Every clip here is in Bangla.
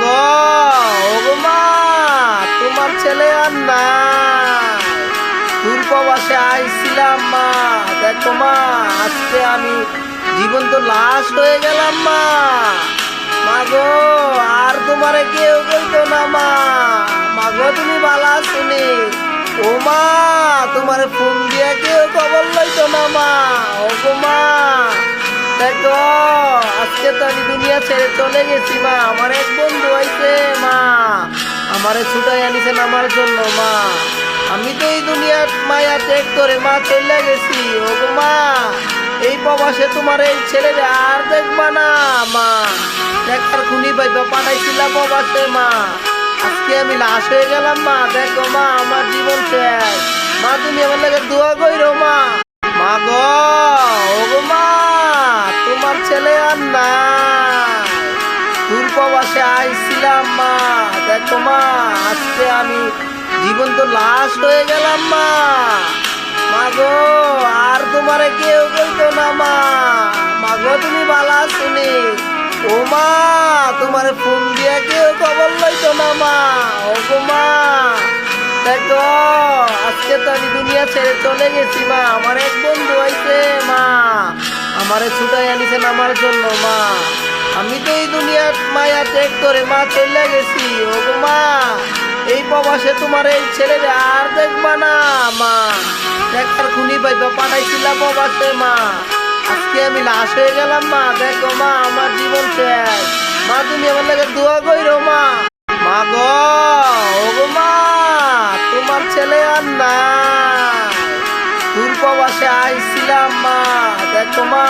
গো, ওগো মা, তোমার ছেলে আর নাই। দূর প্রবাসে আইছিলাম মা, দেখো মা, আজকে আমি জীবন্ত লাশ হয়ে গেলাম মা। মা গো, আর তোমারে কেউ বলতো না মা। মা গো, তুমি বালা শুনি। ও মা, তোমারে ফোন দিয়ে কেউ খবর লইতো না মা। ওগো মা, দেখো, আজকে তো আমি দুনিয়া ছেড়ে চলে গেছি মা। আমার এক বন্ধু হইছে মা, আমারে ছুটাই আনিছেন আমার জন্য মা। আমি তো এই দুনিয়ার মায়া ত্যাগ করে মা চলে গেছি। ওগো মা, এই প্রবাসে তোমার এই ছেলেরে আর দেখবা না মা। দেখার খুনি পাইবা পাঠাইছিলাম প্রবাসে মা। আজকে আমি লাশ হয়ে গেলাম মা। দেখো মা, আমার জীবন শেষ মা। তুমি আমার লাগে দোয়া কইরো মা। মা গো, ওগো মা, তোমার ছেলে আর নাই। দূর প্রবাসে আইছিলাম মা। দেখো মা, আজকে আমি জীবন্ত লাশ হয়ে গেলাম মা। মা গো, আর তোমারে কেউ বলতো না মা। মা গো, তুমি বালা শুনি। ও মা, তোমার ফোন দিয়ে কেউ খবর লইতো না মা। ওগো মা, দেখো, আজকে তো আমি দুনিয়া ছেড়ে চলে গেছি মা। আমার এক বন্ধু হইছে মা, আমারে ছুটাই আনিছেন আমার জন্য মা। আমি তো এই দুনিয়ার মায়া ত্যাগ করে মা চলে গেছি। ওগো মা, এই প্রবাসে তোমার এই ছেলেরে আর দেখবা না মা। দেখার খুনি পাইবা পাঠাইছিলাম প্রবাসে মা। আজকে আমি লাশ হয়ে গেলাম মা। দেখো মা, আমার জীবন শেষ মা। তুমি আমার লাগে দোয়া কইরো মা। মা গো, ওগো মা, তোমার ছেলে আর নাই। দূর প্রবাসে আইছিলাম মা। দেখো মা,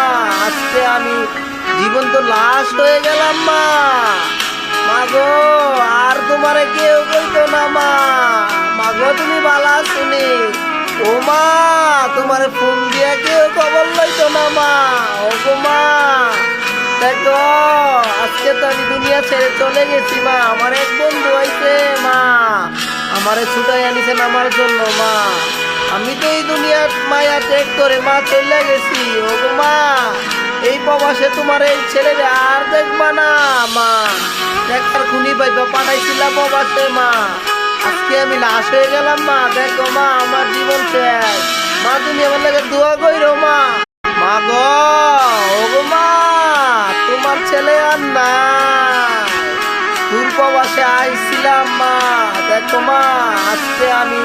আজকে আমি জীবন্ত লাশ হয়ে গেলাম মা। মা গো, আর তোমারে কেউ বলতো না মা। মা গো, তুমি বালা শুনি। ও মা, তোমার ফোন দিয়ে কেউ খবর লইতো না মা। ওগো মা, দেখো, আজকে তো আমি দুনিয়া ছেড়ে চলে গেছি মা। আমার এক বন্ধু হইছে মা, আমারে ছুটাই আনিছেন আমার জন্য মা। আমি তো এই দুনিয়ার মায়া ত্যাগ করে মা চলে গেছি। ওগো মা, এই প্রবাসে তোমার এই ছেলেরে আর দেখবা না মা। দেখার খুনি পাইবা পাঠাইছিলাম প্রবাসে মা। আজকে আমি লাশ হয়ে গেলাম মা। দেখো মা, আমার জীবন শেষ মা। তুমি আমার লাগে দোয়া কইরো মা। মা গো, ওগো মা, তোমার ছেলে আর নাই। দূর প্রবাসে আইছিলাম মা। দেখো মা, আজকে আমি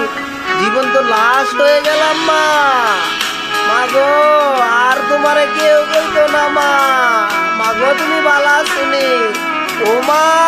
জীবন্ত লাশ হয়ে গেলাম মা। মা গো, আর তোমারে কেউ বলতো না মা। মা গো, তুমি বালা শুনি। ও মা।